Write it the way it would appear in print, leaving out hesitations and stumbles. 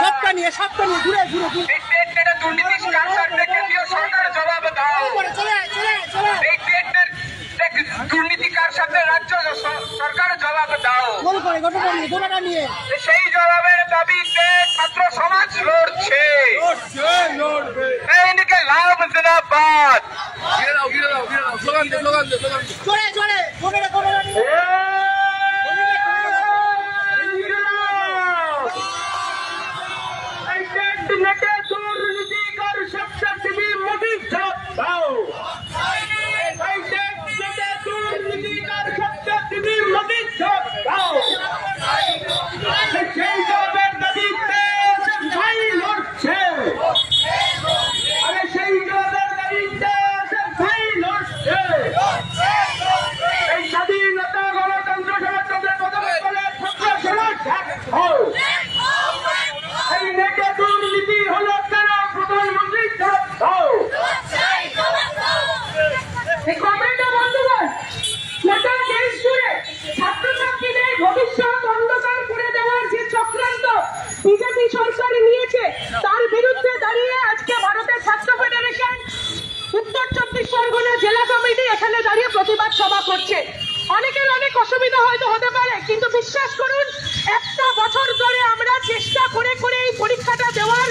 সবটা নিয়ে ঘুরে দুর্নীতিকার সাথে রাজ্য সরকার জবাব দাও। গোটাটা নিয়ে সেই জবাবের দাবিতে ছাত্র সমাজ লড়ছে। এইদিকে লাভ জিন্দাবাদ। বিজেপি সরকার নিয়েছে তার বিরুদ্ধে দাঁড়িয়ে আজকে ভারতের ছাত্র ফেডারেশন উত্তর 24 পরগনা জেলা কমিটি এখানে দাঁড়িয়ে প্রতিবাদ সভা করছে। অনেকের অনেক অসুবিধা হয়তো হতে পারে, কিন্তু বিশ্বাস করুন একটা বছর ধরে আমরা চেষ্টা করে এই পরীক্ষাটা দেওয়ার